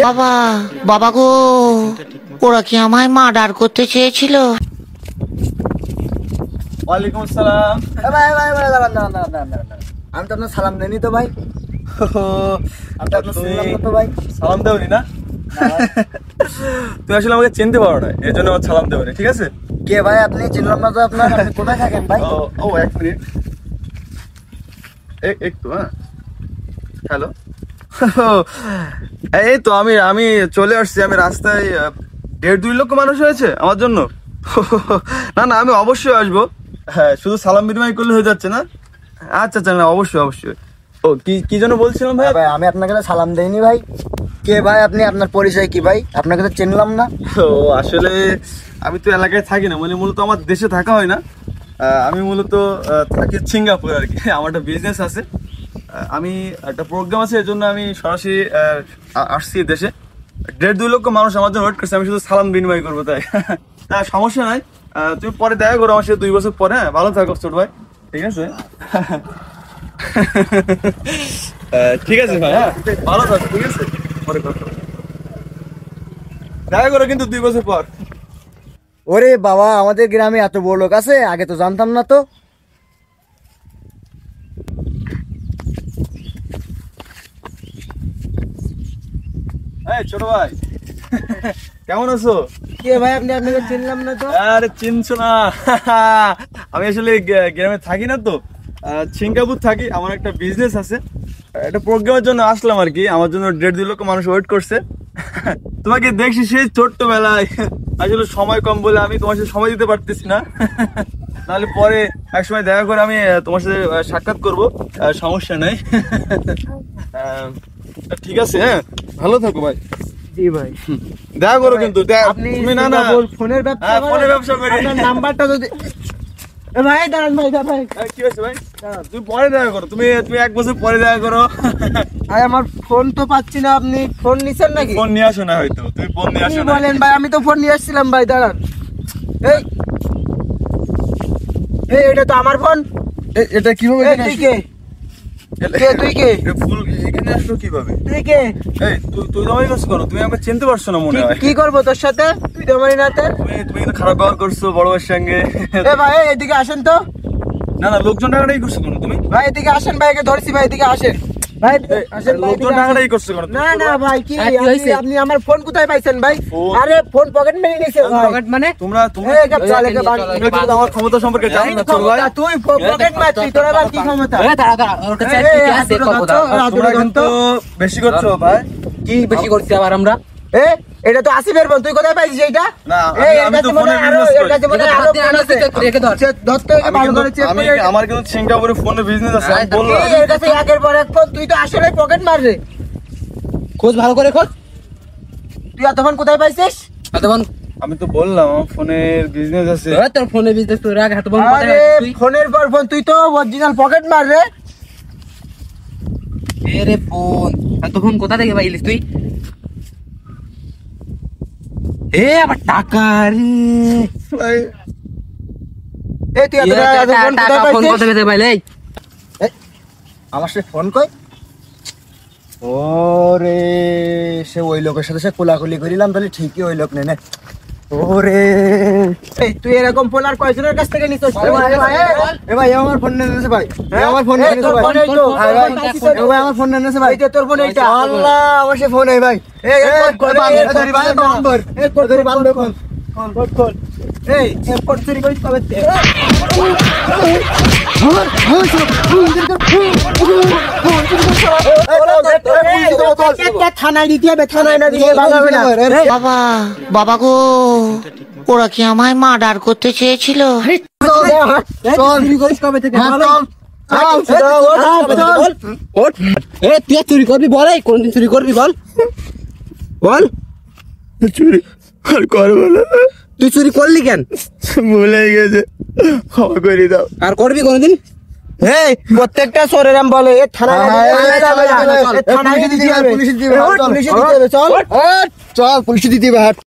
বাবা বাবা গো, ওরা কি আমায় মার্ডার করতে চেয়েছিল? ওয়ালাইকুম আসসালাম। ভাই ভাই ভাই না, আমি তো আপনার সালাম দেনি তো ভাই। আমি তো আপনার শুনলাম না তো ভাই। সালাম দেওনি না? তুই আসলে আমাকে চিনতে পারো না, এই জন্য আমার সালাম দেওনি, ঠিক আছে? কে ভাই আপনি? চিনলাম না তো আপনার। আপনি কোথায় থাকেন ভাই? ও এক মিনিট, একটু। হ্যাঁ, হ্যালো। এই তো আমি চলে আসছি। আমি রাস্তায় 1.5-2 লক্ষ মানুষ হয়েছে আমার জন্য। না না, আমি অবশ্যই আসবো। হ্যাঁ, শুধু সালাম বিনিময় করলে হয়ে যাচ্ছে না? আচ্ছা আচ্ছা, না অবশ্যই অবশ্যই। ও কি জন্য বলছিলাম ভাই? ভাই আমি আপনাকে সালাম দেইনি ভাই। কে ভাই আপনি? আপনার পরিচয় কি ভাই? আপনাকে তো চিনলাম না। ও আসলে আমি তো এলাকায় থাকি না, মানে মূলত আমার দেশে থাকা হয় না। আমি মূলত থাকি সিঙ্গাপুর আর কি। আমার একটা বিজনেস আছে, আমি একটা প্রোগ্রাম আছে, এর জন্য আমি সরাসরি আসছি দেশে। 1.5-2 লক্ষ মানুষ আমার জন্য ওয়েট করছে, আমি শুধু সালাম বিনিময় করবো তাই। তা সমস্যা নাই, তুমি পরে দেখা করো আমার সাথে 2 বছর পরে। হ্যাঁ, ভালো থাকো ছোট ভাই, ঠিক আছে? ঠিক আছে ভাই, হ্যাঁ ভালো থাকো, ঠিক আছে? পরে কথা হবে। দেখা করো কিন্তু 2 বছর পর। ওরে বাবা, আমাদের গ্রামে এত বড় লোক আছে, আগে তো জানতাম না তো। এই ছোট ভাই, কেমন আছো? কে ভাই আপনি? আপনাকে চিনলাম না তো। আরে চিনছো না? আমি আসলে গ্রামে থাকি না তো, সিঙ্গাপুর থাকি। আমার একটা বিজনেস আছে, একটা প্রোগ্রামের জন্য আসলাম আর কি। আমার জন্য 1.5-2 লক্ষ মানুষ ওয়েট করছে। তোমাকে দেখছি সেই ছোট্টবেলায়, আসলে সময় কম বলে আমি তোমার সাথে সময় দিতে পারতেছি না। নাহলে পরে এক সময় দেখা করে আমি তোমার সাথে সাক্ষাৎ করবো, সমস্যা নাই। ঠিক আছে, হ্যাঁ ভালো থাকো ভাই। জি ভাই। দেখা করো কিন্তু। আপনি তুমি না না ফোনের ব্যবসা হ্যাঁ, করেন? ফোনের ব্যবসা করি। আপনার নাম্বারটা যদি ভাই দাঁড়ান ভাই ভাই। কি হয়েছে ভাই? তুমি পরে দেখা করো, তুমি 1 বছর পরে দেখা করো। ভাই আমার ফোন তো পাচ্ছি না, আপনি ফোন নিছেন নাকি? ফোন নিয়ে আসো না, হয়তো তুমি ফোন নিয়ে আসো কি না। বলেন ভাই? আমি তো ফোন নিয়ে আসছিলাম ভাই, দাঁড়ান। এই এই এটা তো আমার ফোন। এটা কিভাবে এই তুই কে? কে তুই কে? ফুল এখানে আসলো কিভাবে? তুই কে? এই তুই তো আমাকে কাছে করো, তুমি আমাকে চিনতে পারছো না মনে হয়। কি করবো তোর সাথে? তুই তো আমারই নাতে। তুমি কিন্তু খারাপ ব্যবহার করছো বড় ভাইয়ের সঙ্গে। এ ভাই এদিকে আসেন তো। না না, লোকজন টাকাটাই করছো কেন তুমি? ভাই এদিকে আসেন, ভাইকে ধরছি, ভাই এদিকে আসেন। ভাই আসেন, ভাই, লোকজন এদিকে আসেন। টাকাটাই করছো কেন? না না ভাই, কি আপনি আমার ফোন কোথায় পাইছেন ভাই? আরে ফোন পকেট মেরে নিয়েছে ভাই। পকেট মানে? তোমরা এই চল একে বাদ। তুমি কিন্তু আমার ক্ষমতা সম্পর্কে জানো না ছোট ভাই। তুই পকেট মারছিস, তোর আবার কি ক্ষমতা? ওর কাছে কি আছে কথা? তোমরা কিন্তু বেশি করছো ভাই। কি বেশি করছি আবার আমরা? এ এটা তো আসিফের ফোন, তুই কোথায় পাইছিস এইটা? না, এই আমি তো এর কাছে মনে ফোনে হয় আরো, business এর কাছে মনে হয় আরো ফোন আছে। রেখে ধর। ধরতে হবে, ভালো করে চেক আমি করে। আমার কিন্তু সিঙ্গাপুরে ফোনে বিজনেস আছে, আমি বললাম। এই এর কাছে একের পর এক ফোন, তুই তো আসলে পকেট মারবে। খোঁজ ভালো করে খোঁজ। তুই এতক্ষণ কোথায় পাইছিস? তখন আমি তো বললাম আমার ফোনের বিজনেস আছে। তোর ফোনে বিজনেস তোর আগে হাত বন্ধ আরে ফোনের পর ফোন, তুই তো অরিজিনাল পকেট মার রে। এরে ফোন এত ফোন কোথা থেকে পাইলিস তুই? এ আবার টাকা রে। এই তুই এত ফোন টাকা কোথায় ফোন পাইছিস? কোথা থেকে পাইলে? আমার সাথে ফোন কই? ওরে সে ওই লোকের সাথে সে কোলাকুলি করিলাম, তাহলে ঠিকই ওই লোক নেনে। ওরে এই তুই এরকম ফোন আর কয়জনের কাছ থেকে নিছিস? এ ভাই আমার ফোন নিয়েছে ভাই। আমার ফোন নিয়েছে ভাই। এ ভাই আমার ফোন নিয়েছে ভাই। এটা তোর ফোন এইটা? আল্লাহ, আমার সে ফোন এই ভাই। এই ধরি ভাই নম্বর। এই ধরি বান্ধব ফোন। ফোন এই ফোন চুরি করিস কবে? থানায় দিতে হবে, থানায় না দিয়ে ভাগাবে না। বাবা বাবা গো, ওরা কি আমায় মার্ডার করতে চেয়েছিল? চুরি করিস কবে থেকে? এ তুই চুরি করবি বল? এই কোনদিন চুরি করবি বল? বল চুরি আর করবো না, তুই চুরি করলি কেন? ভুলে গেছে, ক্ষমা করে দাও। আর করবি কোনদিন? এই প্রত্যেকটা সরের আম বলে এ থানায় পুলিশে দিতে হবে, চল চল পুলিশে দিতে হবে।